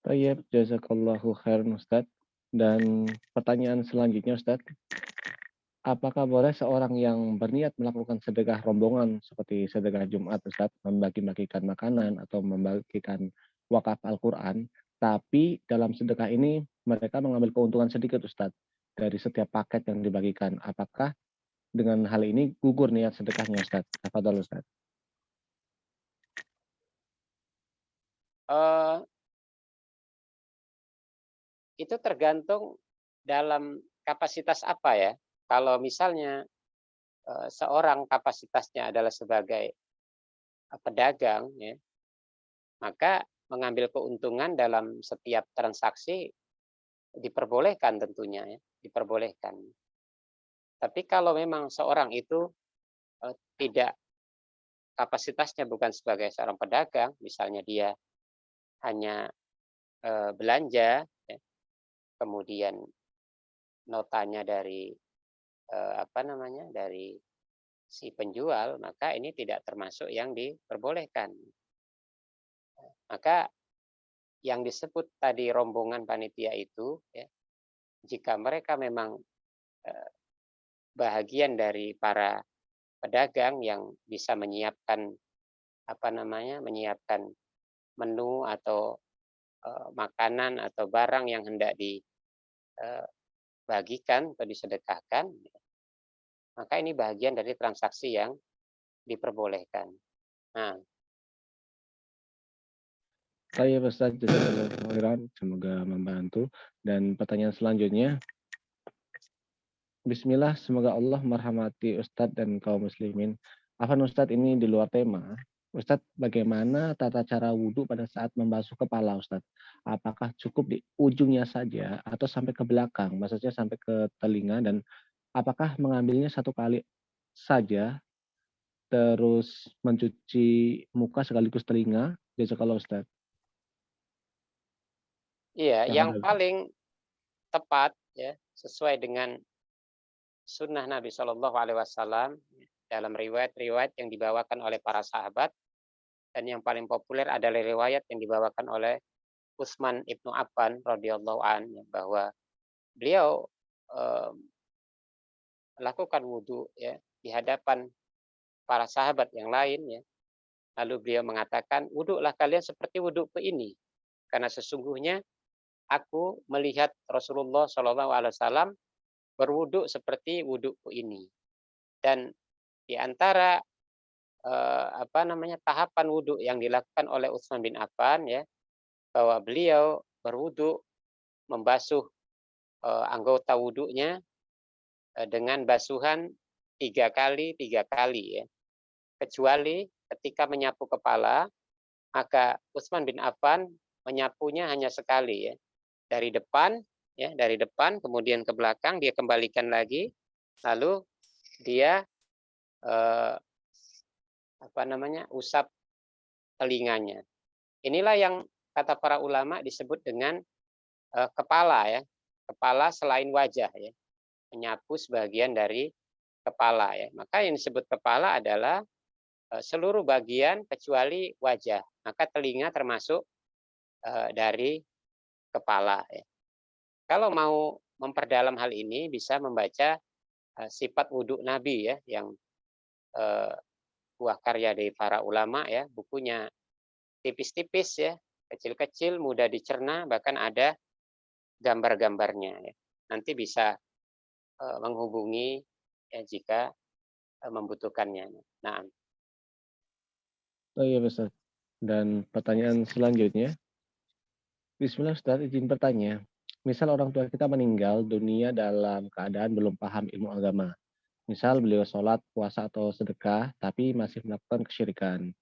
Baik, jazakallahu khairan Ustaz. Dan pertanyaan selanjutnya Ustaz, apakah boleh seorang yang berniat melakukan sedekah rombongan seperti sedekah Jumat Ustaz, membagi-bagikan makanan atau membagikan wakaf Al-Quran, tapi dalam sedekah ini mereka mengambil keuntungan sedikit Ustaz dari setiap paket yang dibagikan. Apakah dengan hal ini gugur niat sedekahnya Ustaz? Tafadhol Ustaz.
Itu tergantung dalam kapasitas apa ya. Kalau misalnya seorang kapasitasnya adalah sebagai pedagang ya, maka mengambil keuntungan dalam setiap transaksi diperbolehkan tentunya ya, diperbolehkan. Tapi kalau memang seorang itu tidak kapasitasnya bukan sebagai seorang pedagang, misalnya dia hanya belanja, ya, kemudian notanya dari dari si penjual, maka ini tidak termasuk yang diperbolehkan. Maka yang disebut tadi rombongan panitia itu, ya, jika mereka memang bahagian dari para pedagang yang bisa menyiapkan menyiapkan menu atau makanan atau barang yang hendak dibagikan atau disedekahkan, maka ini bagian dari transaksi yang diperbolehkan. Nah,
Saya Ustaz, jazakallahu khairan, semoga membantu. Dan pertanyaan selanjutnya, Bismillah, semoga Allah merahmati Ustadz dan kaum muslimin. Afan Ustadz, ini di luar tema. Ustadz, bagaimana tata cara wudhu pada saat membasuh kepala Ustadz? Apakah cukup di ujungnya saja atau sampai ke belakang, maksudnya sampai ke telinga, dan apakah mengambilnya satu kali saja, terus mencuci muka sekaligus telinga? Jazakallah Ustadz.
iya, yang
Tafadhol.
paling tepat ya sesuai dengan sunnah Nabi Shallallahu Alaihi Wasallam dalam riwayat-riwayat yang dibawakan oleh para sahabat, dan yang paling populer adalah riwayat yang dibawakan oleh Utsman ibnu Affan radhiyallahu an, bahwa beliau melakukan wudhu ya di hadapan para sahabat yang lain ya. Lalu beliau mengatakan, wuduklah kalian seperti wudukku ini, karena sesungguhnya aku melihat Rasulullah SAW berwuduk seperti wudukku ini. Dan di antara tahapan wuduk yang dilakukan oleh Utsman bin Affan ya, bahwa beliau berwuduk membasuh anggota wuduknya dengan basuhan 3 kali ya. Kecuali ketika menyapu kepala, maka Utsman bin Affan menyapunya hanya sekali ya. Dari depan kemudian ke belakang, dia kembalikan lagi, lalu dia usap telinganya. Inilah yang kata para ulama disebut dengan kepala ya, kepala selain wajah ya, menyapu sebagian dari kepala ya. Maka yang disebut kepala adalah seluruh bagian kecuali wajah. Maka telinga termasuk dari kepala ya. Kalau mau memperdalam hal ini bisa membaca sifat wudhu Nabi ya, yang buah karya dari para ulama ya, bukunya tipis-tipis ya, kecil-kecil, mudah dicerna, bahkan ada gambar-gambarnya ya. Nanti bisa menghubungi ya jika membutuhkannya. Nah.
Oh iya Ustaz. Dan pertanyaan selanjutnya, Bismillah Ustaz, izin bertanya. Misal orang tua kita meninggal dunia dalam keadaan belum paham ilmu agama. Misal beliau sholat, puasa, atau sedekah, tapi masih melakukan kesyirikan.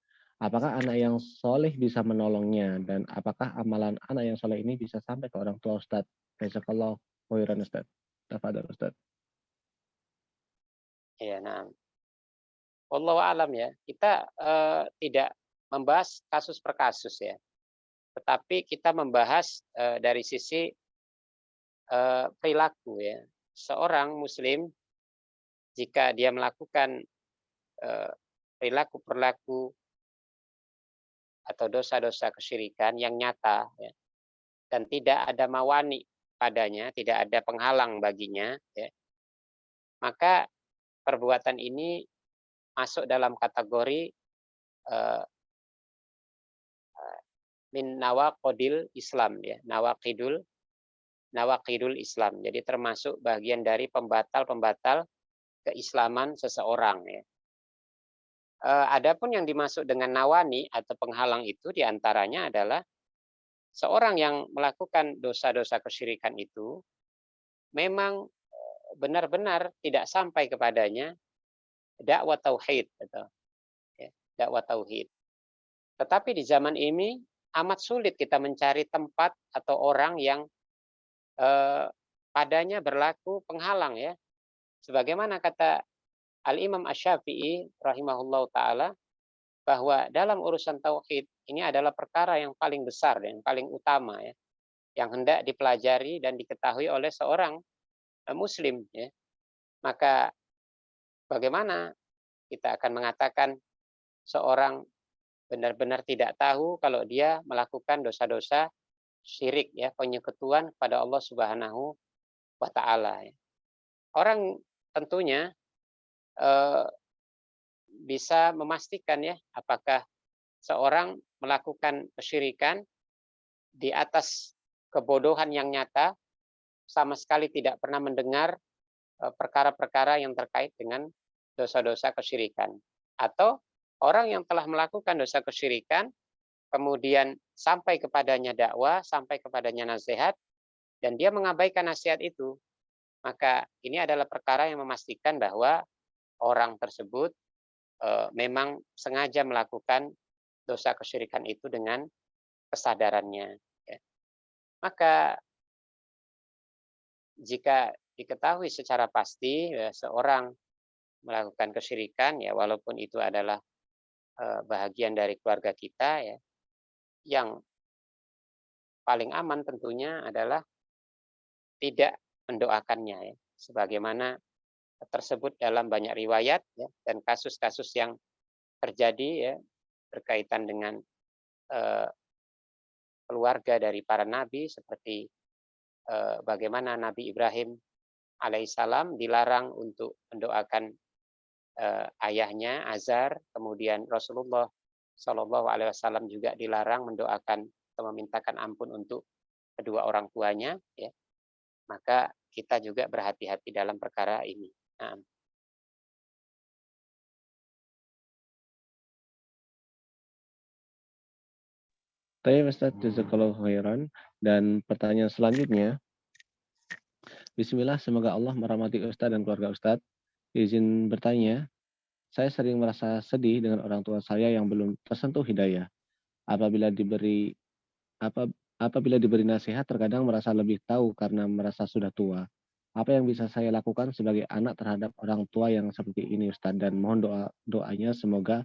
Apakah anak yang soleh bisa menolongnya? Dan apakah amalan anak yang soleh ini bisa sampai ke orang tua Ustaz? Jazakallah khairan Ustaz. Tafadhol Ustaz.
Ya, nah. Wallahu alam ya. Kita tidak membahas kasus per kasus ya. Tetapi kita membahas dari sisi perilaku ya. Seorang muslim jika dia melakukan perilaku atau dosa-dosa kesyirikan yang nyata ya, dan tidak ada mawani padanya, tidak ada penghalang baginya ya, maka perbuatan ini masuk dalam kategori min nawaqidil Islam ya, nawaqidul Islam. Jadi termasuk bagian dari pembatal keislaman seseorang ya. Adapun yang dimaksud dengan nawani atau penghalang itu diantaranya adalah seorang yang melakukan dosa-dosa kesyirikan itu memang benar-benar tidak sampai kepadanya dakwah tauhid atau ya, dakwah tauhid. Tetapi di zaman ini amat sulit kita mencari tempat atau orang yang padanya berlaku penghalang ya. Sebagaimana kata Al-Imam Asy-Syafi'i rahimahullahu taala bahwa dalam urusan tauhid ini adalah perkara yang paling besar dan paling utama ya, yang hendak dipelajari dan diketahui oleh seorang muslim ya. Maka bagaimana kita akan mengatakan seorang benar-benar tidak tahu kalau dia melakukan dosa-dosa syirik ya, penyekutuan kepada Allah Subhanahu wa taala ya. Orang tentunya bisa memastikan ya apakah seorang melakukan kesyirikan di atas kebodohan yang nyata, sama sekali tidak pernah mendengar perkara-perkara yang terkait dengan dosa-dosa kesyirikan, atau orang yang telah melakukan dosa kesyirikan kemudian sampai kepadanya dakwah, sampai kepadanya nasihat, dan dia mengabaikan nasihat itu, maka ini adalah perkara yang memastikan bahwa orang tersebut memang sengaja melakukan dosa kesyirikan itu dengan kesadarannya. Ya. Maka jika diketahui secara pasti ya, seorang melakukan kesyirikan, ya walaupun itu adalah bahagian dari keluarga kita, ya, yang paling aman tentunya adalah tidak mendoakannya, ya, sebagaimana tersebut dalam banyak riwayat ya, dan kasus-kasus yang terjadi ya, berkaitan dengan keluarga dari para nabi, seperti bagaimana Nabi Ibrahim alaihissalam dilarang untuk mendoakan ayahnya Azar, kemudian Rasulullah Shallallahu Alaihi Wasallam juga dilarang mendoakan atau memintakan ampun untuk kedua orang tuanya, ya, maka kita juga berhati-hati dalam perkara ini. Nah,
Baik Ustaz, jazakallahu khairan. Dan pertanyaan selanjutnya, Bismillah, semoga Allah merahmati Ustaz dan keluarga Ustaz. Izin bertanya, saya sering merasa sedih dengan orang tua saya yang belum tersentuh hidayah. Apabila diberi apa apabila diberi nasihat terkadang merasa lebih tahu karena merasa sudah tua. Apa yang bisa saya lakukan sebagai anak terhadap orang tua yang seperti ini Ustaz, dan mohon doanya semoga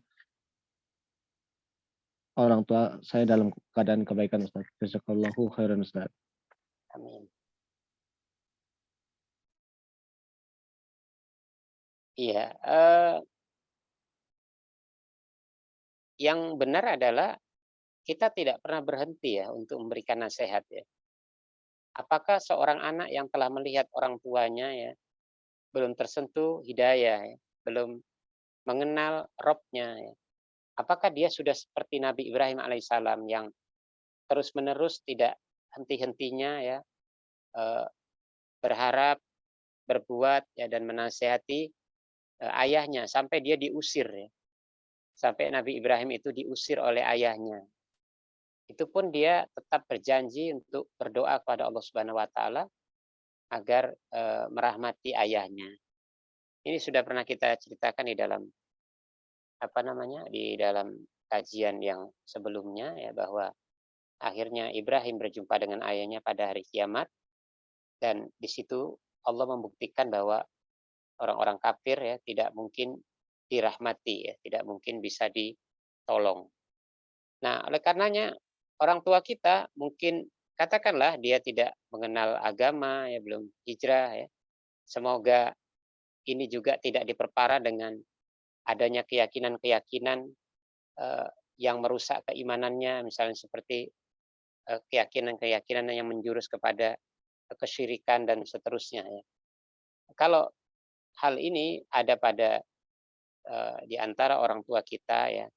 orang tua saya dalam keadaan kebaikan Ustaz. Jazakallahu khairan Ustaz.
amin. Iya, yang benar adalah kita tidak pernah berhenti ya untuk memberikan nasihat ya. Apakah seorang anak yang telah melihat orang tuanya ya belum tersentuh hidayah ya, belum mengenal Robnya ya, apakah dia sudah seperti Nabi Ibrahim alaihissalam yang terus-menerus tidak henti-hentinya ya eh, berharap, berbuat ya dan menasehati ayahnya sampai dia diusir ya. Sampai Nabi Ibrahim itu diusir oleh ayahnya. Itu pun dia tetap berjanji untuk berdoa kepada Allah Subhanahu wa taala agar merahmati ayahnya. Ini sudah pernah kita ceritakan di dalam di dalam kajian yang sebelumnya ya, bahwa akhirnya Ibrahim berjumpa dengan ayahnya pada hari kiamat, dan di situ Allah membuktikan bahwa orang-orang kafir ya tidak mungkin dirahmati ya, tidak mungkin bisa ditolong. Nah, oleh karenanya orang tua kita mungkin katakanlah dia tidak mengenal agama ya, belum hijrah ya. Semoga ini juga tidak diperparah dengan adanya keyakinan-keyakinan yang merusak keimanannya, misalnya seperti keyakinan-keyakinan yang menjurus kepada kesyirikan dan seterusnya ya. Kalau hal ini ada pada di antara orang tua kita ya,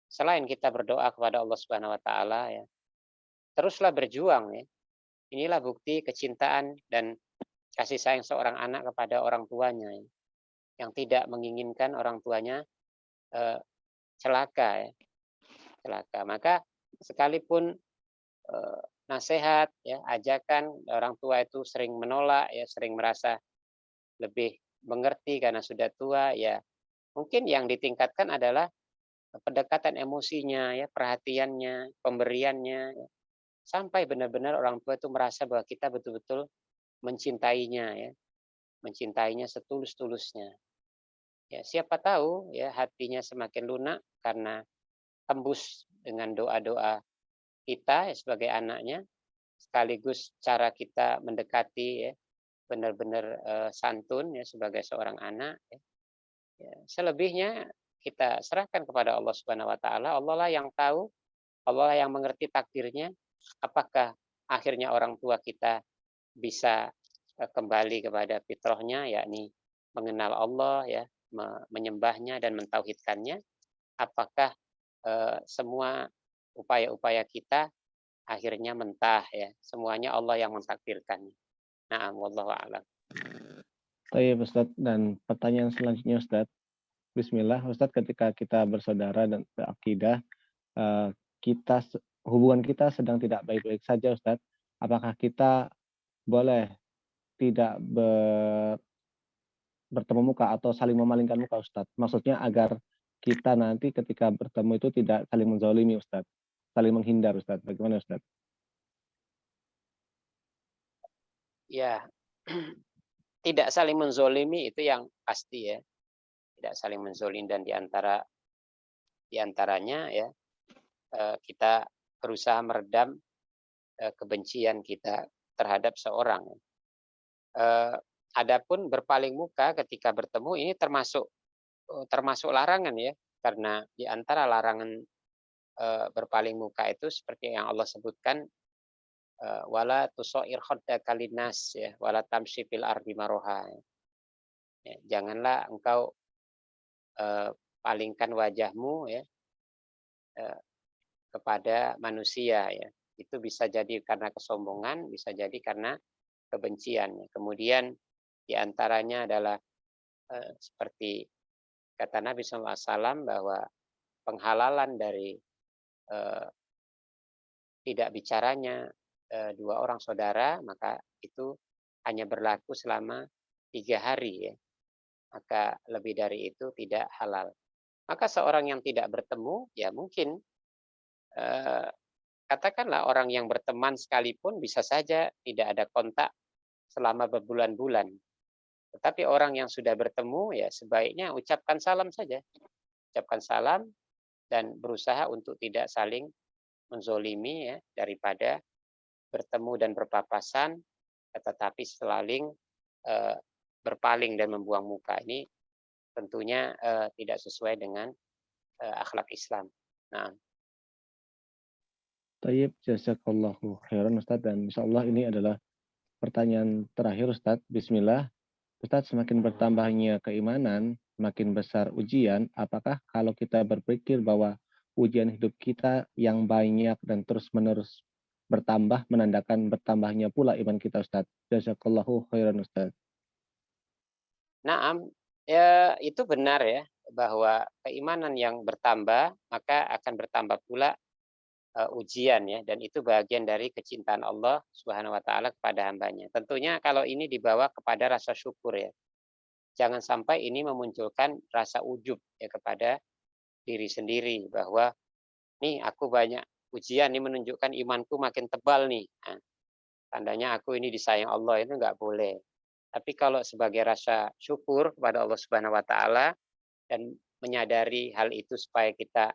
selain kita berdoa kepada Allah Subhanahu wa taala ya, teruslah berjuang ya. Inilah bukti kecintaan dan kasih sayang seorang anak kepada orang tuanya ya, yang tidak menginginkan orang tuanya eh, celaka ya, celaka. Maka sekalipun nasihat ya, ajakan orang tua itu sering menolak ya, sering merasa lebih mengerti karena sudah tua ya, mungkin yang ditingkatkan adalah pendekatan emosinya ya, perhatiannya, pemberiannya ya, sampai benar-benar orang tua itu merasa bahwa kita betul-betul mencintainya ya, mencintainya setulus-tulusnya. Ya, siapa tahu ya hatinya semakin lunak karena tembus dengan doa-doa kita ya, sebagai anaknya, sekaligus cara kita mendekati ya, benar-benar santun ya sebagai seorang anak ya. Ya, selebihnya kita serahkan kepada Allah Subhanahu wa taala. Allah lah yang tahu, Allah lah yang mengerti takdirnya. Apakah akhirnya orang tua kita bisa kembali kepada fitrahnya, yakni mengenal Allah ya, menyembahnya dan mentauhidkannya? Apakah semua upaya-upaya kita akhirnya mentah ya? Semuanya Allah yang mentakdirkannya. Na'am, wallahu a'lam.
Baik Ustaz, dan pertanyaan selanjutnya Ustaz. Bismillah, Ustaz, ketika kita bersaudara dan berakidah, kita hubungan kita sedang tidak baik-baik saja Ustaz. Apakah kita boleh tidak bertemu muka atau saling memalingkan muka Ustaz? Maksudnya agar kita nanti ketika bertemu itu tidak saling menzalimi Ustaz, saling menghindar Ustaz. Bagaimana Ustaz?
Ya, tidak saling menzolimi itu yang pasti ya. Tidak saling menzolim, dan diantaranya ya kita berusaha meredam kebencian kita terhadap seorang. Adapun berpaling muka ketika bertemu ini termasuk larangan ya, karena di antara larangan berpaling muka itu seperti yang Allah sebutkan, wala tusair khaddaka linnas ya, wala tamshi fil ardi maroha. Ya, janganlah engkau palingkan wajahmu ya kepada manusia ya. Itu bisa jadi karena kesombongan, bisa jadi karena kebencian. Kemudian diantaranya adalah seperti kata Nabi SAW bahwa penghalalan dari tidak bicaranya dua orang saudara, maka itu hanya berlaku selama 3 hari ya. Maka lebih dari itu tidak halal. Maka seorang yang tidak bertemu, ya mungkin katakanlah orang yang berteman sekalipun bisa saja tidak ada kontak selama berbulan-bulan. Tetapi orang yang sudah bertemu, ya sebaiknya ucapkan salam saja. Ucapkan salam dan berusaha untuk tidak saling menzolimi ya, daripada bertemu dan berpapasan, tetapi saling berpaling dan membuang muka. Ini tentunya tidak sesuai dengan akhlak Islam. Nah,
Tayyib, jazakallahu khairan Ustaz, dan insyaallah ini adalah pertanyaan terakhir Ustaz. Bismillah. Ustaz, semakin bertambahnya keimanan, semakin besar ujian, apakah kalau kita berpikir bahwa ujian hidup kita yang banyak dan terus-menerus bertambah menandakan bertambahnya pula iman kita Ustaz? Jazakallahu khairan Ustaz.
Naam, ya itu benar ya, bahwa keimanan yang bertambah, maka akan bertambah pula ujian ya, dan itu bagian dari kecintaan Allah Subhanahu wa taala kepada hambanya. Tentunya kalau ini dibawa kepada rasa syukur ya. Jangan sampai ini memunculkan rasa ujub ya kepada diri sendiri bahwa nih aku banyak ujian nih menunjukkan imanku makin tebal nih. Nah, tandanya aku ini disayang Allah, itu nggak boleh. Tapi kalau sebagai rasa syukur kepada Allah Subhanahu wa taala dan menyadari hal itu supaya kita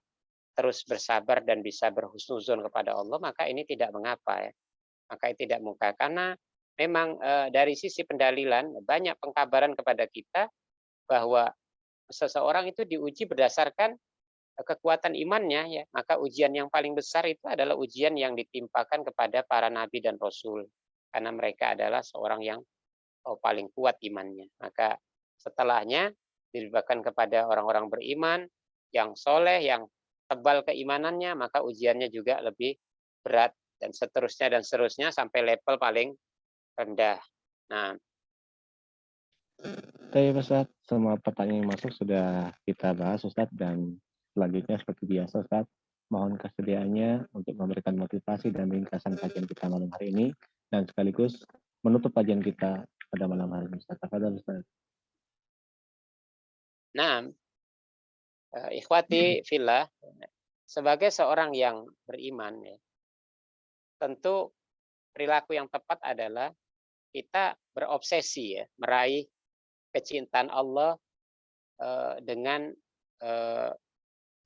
terus bersabar dan bisa berhusnuzon kepada Allah, maka ini tidak mengapa ya. Maka itu tidak mengapa karena memang dari sisi pendalilan banyak pengkabaran kepada kita bahwa seseorang itu diuji berdasarkan kekuatan imannya ya. Maka ujian yang paling besar itu adalah ujian yang ditimpakan kepada para nabi dan rasul karena mereka adalah seorang yang paling kuat imannya. Maka setelahnya dilibatkan kepada orang-orang beriman yang soleh, yang tebal keimanannya, maka ujiannya juga lebih berat dan seterusnya sampai level paling rendah. Nah,
Oke Ustaz, semua pertanyaan yang masuk sudah kita bahas Ustaz, dan selanjutnya seperti biasa Ustaz, mohon kesediaannya untuk memberikan motivasi dan ringkasan kajian kita malam hari ini dan sekaligus menutup kajian kita pada malam hari ini Ustaz. Tafadhol Ustaz.
nah, ikhwati fillah, sebagai seorang yang beriman ya, tentu perilaku yang tepat adalah kita berobsesi ya, meraih kecintaan Allah dengan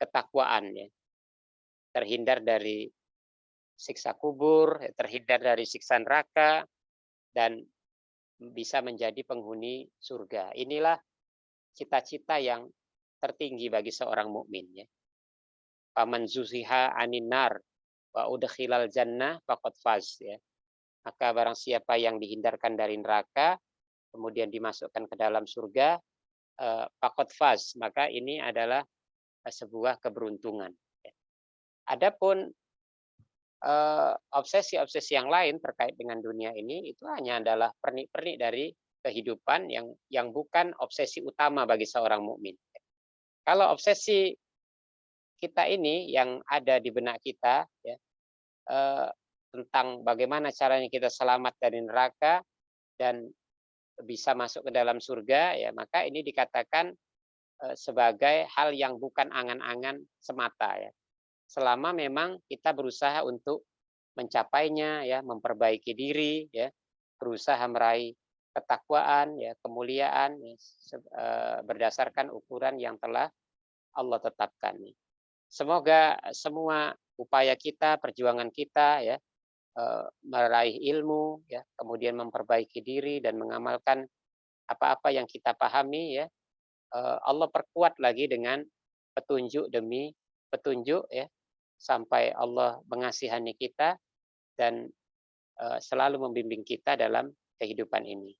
ketakwaan ya, terhindar dari siksa kubur, terhindar dari siksa neraka, dan bisa menjadi penghuni surga. Inilah cita-cita yang tertinggi bagi seorang mukmin ya. Faman zuhiha anin nar wa udkhilal jannah faqad faz ya. Maka barang siapa yang dihindarkan dari neraka kemudian dimasukkan ke dalam surga, faqad faz, maka ini adalah sebuah keberuntungan. Adapun obsesi-obsesi yang lain terkait dengan dunia ini itu hanya adalah pernik-pernik dari kehidupan yang bukan obsesi utama bagi seorang mukmin. Kalau obsesi kita ini yang ada di benak kita ya, tentang bagaimana caranya kita selamat dari neraka dan bisa masuk ke dalam surga ya, maka ini dikatakan sebagai hal yang bukan angan-angan semata ya. Selama memang kita berusaha untuk mencapainya ya, memperbaiki diri ya, berusaha meraih ketakwaan ya, kemuliaan ya, berdasarkan ukuran yang telah Allah tetapkan. Semoga semua upaya kita, perjuangan kita ya, meraih ilmu ya, kemudian memperbaiki diri dan mengamalkan apa-apa yang kita pahami ya, Allah perkuat lagi dengan petunjuk demi petunjuk ya, sampai Allah mengasihani kita dan selalu membimbing kita dalam kehidupan ini.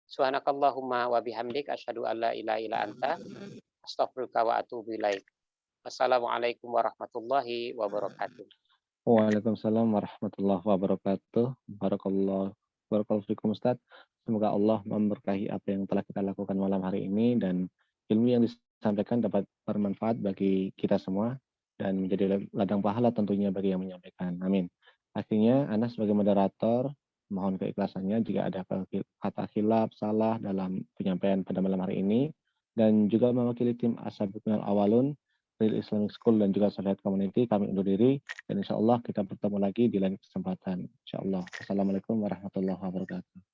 Subhanakallahumma wa bihamdik asyhadu an la ilaha illa anta Astaghfiruka wa atubu ilaik. Wassalamualaikum warahmatullahi wabarakatuh.
Waalaikumsalam warahmatullahi wabarakatuh. Barakallahu fikum Ustaz. Semoga Allah memberkahi apa yang telah kita lakukan malam hari ini dan ilmu yang disampaikan dapat bermanfaat bagi kita semua dan menjadi ladang pahala tentunya bagi yang menyampaikan. Amin. Akhirnya Ana sebagai moderator mohon keikhlasannya jika ada kata khilaf salah dalam penyampaian pada malam hari ini dan juga mewakili tim Ashabul Awalun Real Islamic School dan juga Syariat Community kami undur diri dan insya Allah kita bertemu lagi di lain kesempatan. Insya Allah. Assalamualaikum warahmatullahi wabarakatuh.